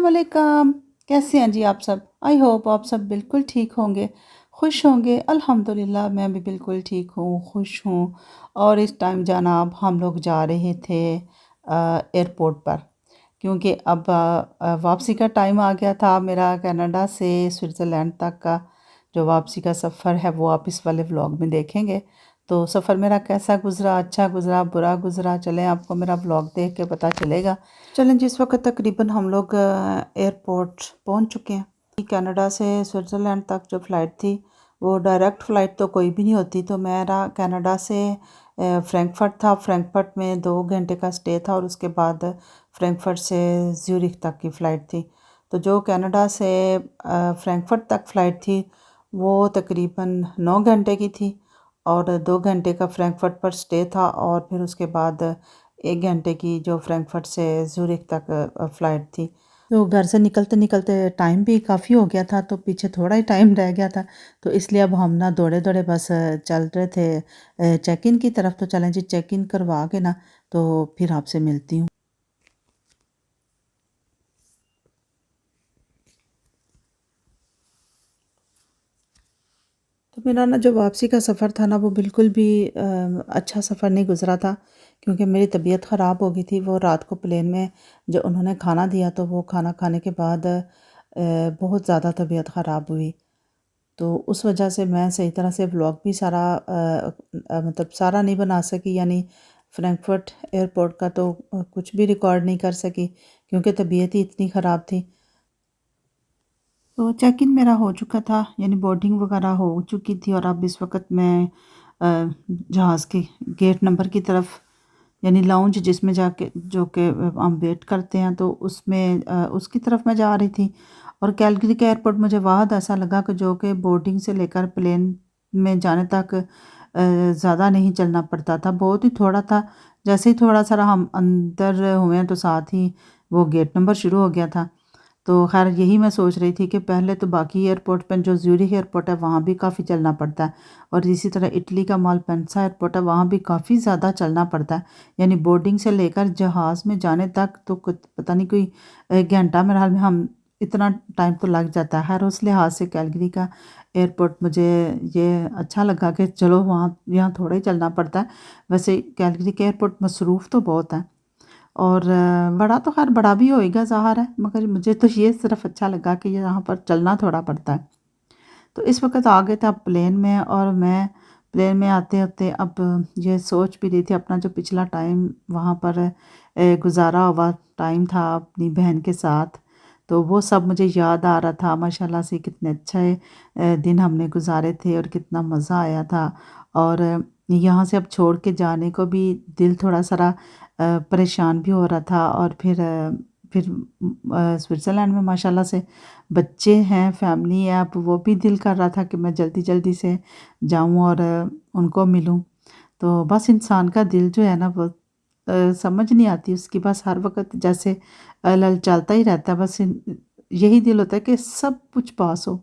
अस्सलाम वालेकुम। कैसे हैं जी आप सब? आई होप आप सब बिल्कुल ठीक होंगे, खुश होंगे। अल्हम्दुलिल्लाह मैं भी बिल्कुल ठीक हूँ, खुश हूँ। और इस टाइम जनाब हम लोग जा रहे थे एयरपोर्ट पर, क्योंकि अब वापसी का टाइम आ गया था मेरा। कनाडा से स्विट्ज़रलैंड तक का जो वापसी का सफ़र है वो आप इस वाले व्लॉग में देखेंगे। तो सफ़र मेरा कैसा गुज़रा, अच्छा गुज़रा, बुरा गुज़रा, चलें आपको मेरा व्लॉग देख के पता चलेगा। चलें जिस वक्त तकरीबन हम लोग एयरपोर्ट पहुंच चुके हैं। कनाडा से स्विट्ज़रलैंड तक जो फ़्लाइट थी वो डायरेक्ट फ़्लाइट तो कोई भी नहीं होती, तो मेरा कनाडा से फ्रैंकफर्ट था। फ्रैंकफर्ट में 2 घंटे का स्टे था और उसके बाद फ्रैंकफर्ट से ज़्यूरिख तक की फ़्लाइट थी। तो जो कनाडा से फ्रैंकफर्ट तक फ़्लाइट थी वो तकरीबन 9 घंटे की थी और 2 घंटे का फ्रैंकफर्ट पर स्टे था और फिर उसके बाद 1 घंटे की जो फ्रैंकफर्ट से ज़ूरिख तक फ़्लाइट थी। तो घर से निकलते निकलते टाइम भी काफ़ी हो गया था, तो पीछे थोड़ा ही टाइम रह गया था। तो इसलिए अब हम ना दौड़े दौड़े बस चल रहे थे चेक इन की तरफ। तो चलें जी चेक इन करवा के ना तो फिर आपसे मिलती हूँ। तो मेरा ना जो वापसी का सफ़र था ना वो बिल्कुल भी अच्छा सफ़र नहीं गुज़रा था, क्योंकि मेरी तबीयत ख़राब हो गई थी। वो रात को प्लेन में जो उन्होंने खाना दिया तो वो खाना खाने के बाद बहुत ज़्यादा तबीयत ख़राब हुई। तो उस वजह से मैं सही तरह से व्लॉग भी सारा मतलब सारा नहीं बना सकी, यानी फ्रैंकफर्ट एयरपोर्ट का तो कुछ भी रिकॉर्ड नहीं कर सकी, क्योंकि तबीयत ही इतनी ख़राब थी। तो चेक इन मेरा हो चुका था, यानी बोर्डिंग वगैरह हो चुकी थी और अब इस वक्त मैं जहाज़ के गेट नंबर की तरफ, यानी लाउंज जिसमें जाके जो कि हम वेट करते हैं, तो उसमें उसकी तरफ मैं जा रही थी। और कैलगरी का एयरपोर्ट मुझे वाहद ऐसा लगा कि जो कि बोर्डिंग से लेकर प्लेन में जाने तक ज़्यादा नहीं चलना पड़ता था, बहुत ही थोड़ा था। जैसे ही थोड़ा सा हम अंदर हुए हैं तो साथ ही वो गेट नंबर शुरू हो गया था। तो ख़ैर यही मैं सोच रही थी कि पहले तो बाकी एयरपोर्ट पर जो ज़्यूरिख एयरपोर्ट है वहाँ भी काफ़ी चलना पड़ता है, और इसी तरह इटली का मालपेंसा एयरपोर्ट है वहाँ भी काफ़ी ज़्यादा चलना पड़ता है। यानी बोर्डिंग से लेकर जहाज़ में जाने तक तो कुछ पता नहीं कोई 1 घंटा मेरे हाल में हम इतना टाइम तो लग जाता है। हर उस लिहाज से कैलगरी का एयरपोर्ट मुझे ये अच्छा लगा कि चलो वहाँ यहाँ थोड़ा ही चलना पड़ता है। वैसे कैलगरी का एयरपोर्ट मसरूफ़ तो बहुत है और बड़ा तो ख़ैर बड़ा भी होएगा ज़ाहिर है, मगर मुझे तो ये सिर्फ़ अच्छा लगा कि यहाँ पर चलना थोड़ा पड़ता है। तो इस वक़्त आ गए थे अब प्लेन में, और मैं प्लेन में आते-आते अब ये सोच भी रही थी अपना जो पिछला टाइम वहाँ पर गुज़ारा हुआ टाइम था अपनी बहन के साथ, तो वो सब मुझे याद आ रहा था। माशाल्लाह से कितने अच्छे दिन हमने गुज़ारे थे और कितना मज़ा आया था। और यहाँ से अब छोड़ के जाने को भी दिल थोड़ा-सा परेशान भी हो रहा था। और फिर स्विट्ज़रलैंड में माशाल्लाह से बच्चे हैं, फैमिली है, अब वो भी दिल कर रहा था कि मैं जल्दी-जल्दी से जाऊँ और उनको मिलूँ। तो बस इंसान का दिल जो है ना वो समझ नहीं आती उसकी, बस हर वक़्त जैसे ललचाता ही रहता है। बस यही दिल होता है कि सब कुछ पास हो।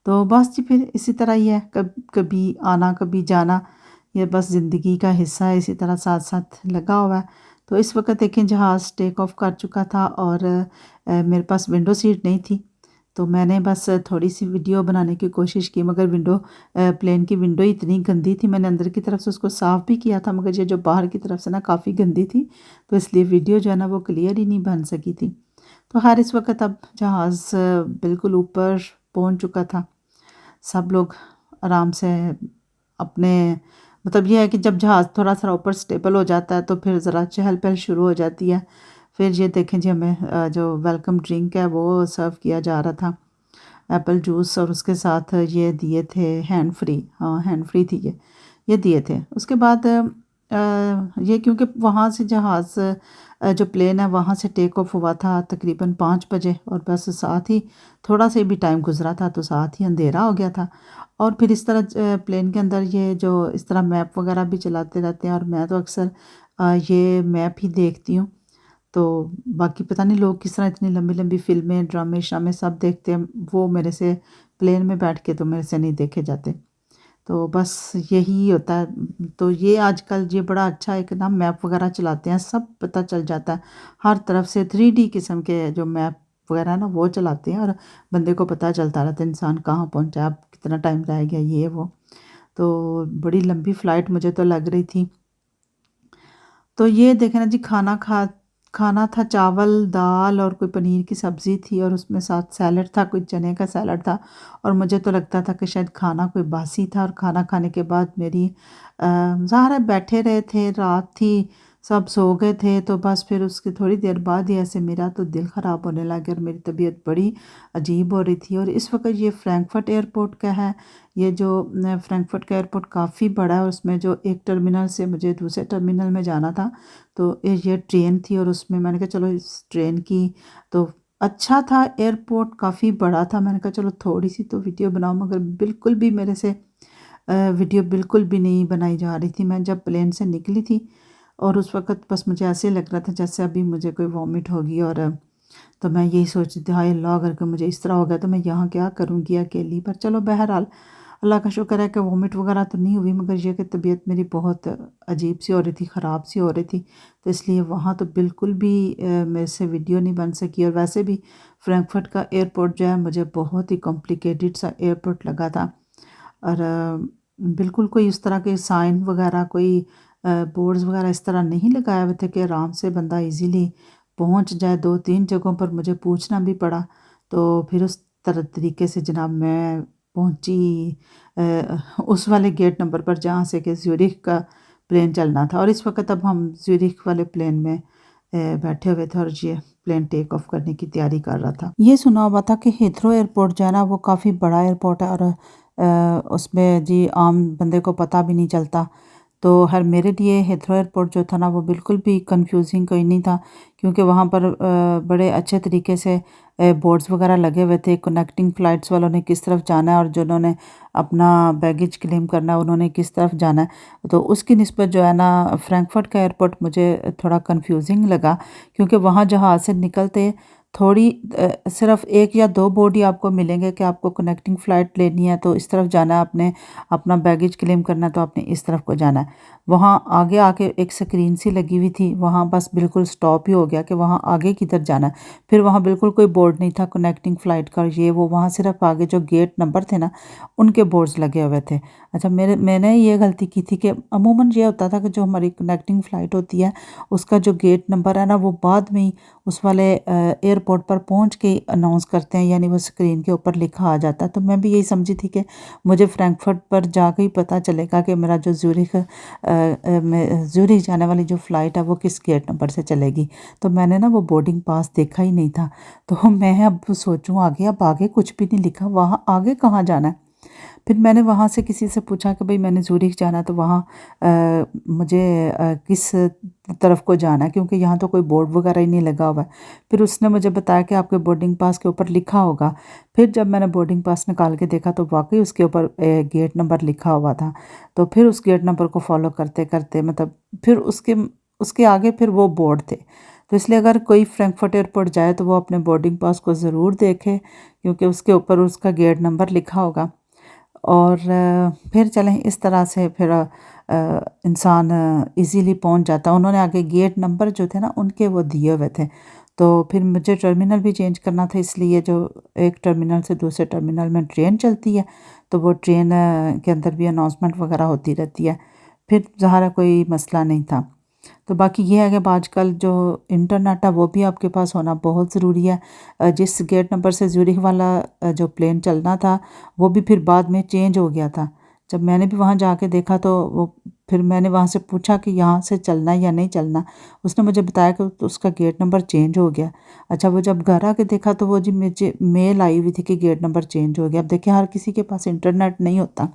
तो बस जी फिर इसी तरह ही है, कभी आना कभी जाना, ये बस ज़िंदगी का हिस्सा है, इसी तरह साथ-साथ लगा हुआ है। तो इस वक़्त देखें जहाज़ टेक ऑफ कर चुका था और मेरे पास विंडो सीट नहीं थी, तो मैंने बस थोड़ी-सी वीडियो बनाने की कोशिश की, मगर प्लेन की विंडो इतनी गंदी थी। मैंने अंदर की तरफ से उसको साफ़ भी किया था, मगर ये जो बाहर की तरफ से ना काफ़ी गंदी थी, तो इसलिए वीडियो जो है ना वो क्लियर ही नहीं बन सकी थी। तो ख़ैर इस वक़्त अब जहाज़ बिल्कुल ऊपर पहुँच चुका था। सब लोग आराम से अपने, मतलब ये है कि जब जहाज़ थोड़ा-सा ऊपर स्टेबल हो जाता है तो फिर ज़रा चहल-पहल शुरू हो जाती है। फिर ये देखें जी हमें जो वेलकम ड्रिंक है वो सर्व किया जा रहा था, एप्पल जूस, और उसके साथ ये दिए थे हैंड फ्री, हाँ हैंड फ्री थी ये दिए थे। उसके बाद ये क्योंकि वहाँ से जहाज़ जो प्लेन है वहाँ से टेक ऑफ हुआ था तकरीबन 5 बजे, और बस साथ ही थोड़ा सा भी टाइम गुजरा था तो साथ ही अंधेरा हो गया था। और फिर इस तरह प्लेन के अंदर ये जो इस तरह मैप वगैरह भी चलाते रहते हैं, और मैं तो अक्सर ये मैप ही देखती हूँ। तो बाकी पता नहीं लोग किस तरह इतनी लंबी-लंबी फ़िल्में, ड्रामे-श्रामे सब देखते हैं, वो मेरे से प्लेन में बैठ के तो मेरे से नहीं देखे जाते। तो बस यही होता है। तो ये आजकल ये बड़ा अच्छा एक ना मैप वगैरह चलाते हैं, सब पता चल जाता है हर तरफ से। 3D किस्म के जो मैप वगैरह है ना वो चलाते हैं, और बंदे को पता चलता रहता है इंसान कहाँ पहुँचा है, अब कितना टाइम रह गया, ये वो। तो बड़ी लंबी फ़्लाइट मुझे तो लग रही थी। तो ये देखें ना जी, खाना था, चावल दाल और कोई पनीर की सब्ज़ी थी, और उसमें साथ सैलड था, कोई चने का सैलड था। और मुझे तो लगता था कि शायद खाना कोई बासी था, और खाना खाने के बाद मेरी ज़ाहिर है बैठे रहे थे, रात थी, सब सो गए थे। तो बस फिर उसकी थोड़ी देर बाद ही ऐसे मेरा तो दिल ख़राब होने लगा, और मेरी तबीयत बड़ी अजीब हो रही थी। और इस वक्त ये फ्रैंकफर्ट एयरपोर्ट का है। ये जो फ्रैंकफर्ट का एयरपोर्ट काफ़ी बड़ा है, और उसमें जो एक टर्मिनल से मुझे दूसरे टर्मिनल में जाना था, तो ये ट्रेन थी, और उसमें मैंने कहा चलो इस ट्रेन की तो अच्छा था, एयरपोर्ट काफ़ी बड़ा था। मैंने कहा चलो थोड़ी सी तो वीडियो बनाऊँ, मगर बिल्कुल भी मेरे से वीडियो बिल्कुल भी नहीं बनाई जा रही थी। मैं जब प्लेन से निकली थी, और उस वक़्त बस मुझे ऐसे लग रहा था जैसे अभी मुझे कोई वॉमिट होगी। और तो मैं यही सोच रही थी, हाय अल्लाह, अगर के मुझे इस तरह हो गया तो मैं यहाँ क्या करूँगी अकेली। पर चलो बहरहाल अल्लाह का शुक्र है कि वॉमिट वगैरह तो नहीं हुई, मगर ये कि तबीयत मेरी बहुत अजीब सी हो रही थी, ख़राब सी हो रही थी। तो इसलिए वहाँ तो बिल्कुल भी मेरे से वीडियो नहीं बन सकी। और वैसे भी फ्रैंकफर्ट का एयरपोर्ट जो है मुझे बहुत ही कॉम्प्लिकेटेड सा एयरपोर्ट लगा था। और बिल्कुल कोई इस तरह के साइन वगैरह, कोई बोर्ड्स वगैरह इस तरह नहीं लगाए हुए थे कि आराम से बंदा इजीली पहुंच जाए। 2-3 जगहों पर मुझे पूछना भी पड़ा। तो फिर उस तरह तरीके से जनाब मैं पहुंची उस वाले गेट नंबर पर जहाँ से कि ज़्यूरिख का प्लेन चलना था। और इस वक्त अब हम ज़्यूरिख वाले प्लेन में बैठे हुए थे, और ये प्लेन टेक ऑफ करने की तैयारी कर रहा था। ये सुना हुआ था कि हीथ्रो एयरपोर्ट जो है ना वो काफ़ी बड़ा एयरपोर्ट है, और उसमें जी आम बंदे को पता भी नहीं चलता। तो हर मेरे लिए हीथ्रो एयरपोर्ट जो था ना वो बिल्कुल भी कंफ्यूजिंग कोई नहीं था, क्योंकि वहाँ पर बड़े अच्छे तरीके से बोर्ड्स वगैरह लगे हुए थे, कनेक्टिंग फ़्लाइट्स वालों ने किस तरफ जाना है, और जिन्होंने अपना बैगेज क्लेम करना है उन्होंने किस तरफ जाना है। तो उसकी निस्बत जो है ना फ्रैंकफर्ट का एयरपोर्ट मुझे थोड़ा कंफ्यूजिंग लगा, क्योंकि वहाँ जहाज़ से निकलते थोड़ी सिर्फ एक या दो बोर्ड ही आपको मिलेंगे कि आपको कनेक्टिंग फ़्लाइट लेनी है तो इस तरफ जाना है, आपने अपना बैगेज क्लेम करना है तो आपने इस तरफ को जाना है। वहाँ आगे आके एक स्क्रीन सी लगी हुई थी, वहाँ बस बिल्कुल स्टॉप ही हो गया कि वहाँ आगे किधर जाना है। फिर वहाँ बिल्कुल कोई बोर्ड नहीं था कनेक्टिंग फ़्लाइट का, ये वो, वहाँ सिर्फ आगे जो गेट नंबर थे ना उनके बोर्ड्स लगे हुए थे। अच्छा, मैंने ये गलती की थी कि अमूमन ये होता था कि जो हमारी कनेक्टिंग फ़्लाइट होती है उसका जो गेट नंबर है ना वो बाद में ही उस वाले एयरपोर्ट पर पहुंच के अनाउंस करते हैं, यानी वो स्क्रीन के ऊपर लिखा आ जाता है। तो मैं भी यही समझी थी कि मुझे फ्रैंकफर्ट पर जाकर ही पता चलेगा कि मेरा जो ज़्यूरिख जाने वाली जो फ़्लाइट है वो किस गेट नंबर से चलेगी। तो मैंने ना वो बोर्डिंग पास देखा ही नहीं था। तो मैं अब सोचूं आगे, अब आगे कुछ भी नहीं लिखा, वहाँ आगे कहाँ जाना है। फिर मैंने वहाँ से किसी से पूछा कि भाई मैंने ज़ूरिख जाना है तो वहाँ मुझे किस तरफ को जाना है, क्योंकि यहाँ तो कोई बोर्ड वगैरह ही नहीं लगा हुआ है। फिर उसने मुझे बताया कि आपके बोर्डिंग पास के ऊपर लिखा होगा। फिर जब मैंने बोर्डिंग पास निकाल के देखा तो वाकई उसके ऊपर गेट नंबर लिखा हुआ था। तो फिर उस गेट नंबर को फॉलो करते करते मतलब फिर उसके उसके आगे फिर वो बोर्ड थे। तो इसलिए अगर कोई फ्रैंकफर्ट एयरपोर्ट जाए तो वो अपने बोर्डिंग पास को ज़रूर देखे, क्योंकि उसके ऊपर उसका गेट नंबर लिखा होगा। और फिर चलें इस तरह से फिर इंसान इजीली पहुंच जाता। उन्होंने आगे गेट नंबर जो थे ना उनके वो दिए हुए थे। तो फिर मुझे टर्मिनल भी चेंज करना था, इसलिए जो एक टर्मिनल से दूसरे टर्मिनल में ट्रेन चलती है तो वो ट्रेन के अंदर भी अनाउंसमेंट वगैरह होती रहती है। फिर ज़ाहिर कोई मसला नहीं था। तो बाकी ये है कि आजकल जो इंटरनेट है वो भी आपके पास होना बहुत ज़रूरी है। जिस गेट नंबर से ज़्यूरिख वाला जो प्लेन चलना था वो भी फिर बाद में चेंज हो गया था। जब मैंने भी वहाँ जाके देखा तो वो फिर मैंने वहाँ से पूछा कि यहाँ से चलना है या नहीं चलना। उसने मुझे बताया कि तो उसका गेट नंबर चेंज हो गया। अच्छा, वो जब घर आके देखा तो वो जी मुझे मेल आई हुई थी कि गेट नंबर चेंज हो गया। अब देखिए हर किसी के पास इंटरनेट नहीं होता।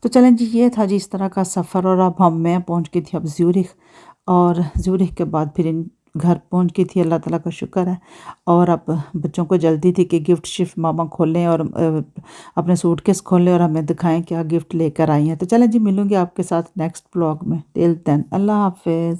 तो चलें जी, ये था जी इस तरह का सफ़र। और अब मैं पहुंच गई थी अब ज़्यूरिख, और ज़्यूरिख के बाद फिर इन घर पहुंच गई थी, अल्लाह ताला का शुक्र है। और अब बच्चों को जल्दी थी कि गिफ्ट शिफ्ट मामा खोलें और अपने सूटकेस खोलें और हमें दिखाएं क्या गिफ्ट लेकर आई हैं। तो चलें जी, मिलूंगी आपके साथ नेक्स्ट ब्लॉग में। टिल देन अल्लाह हाफिज़।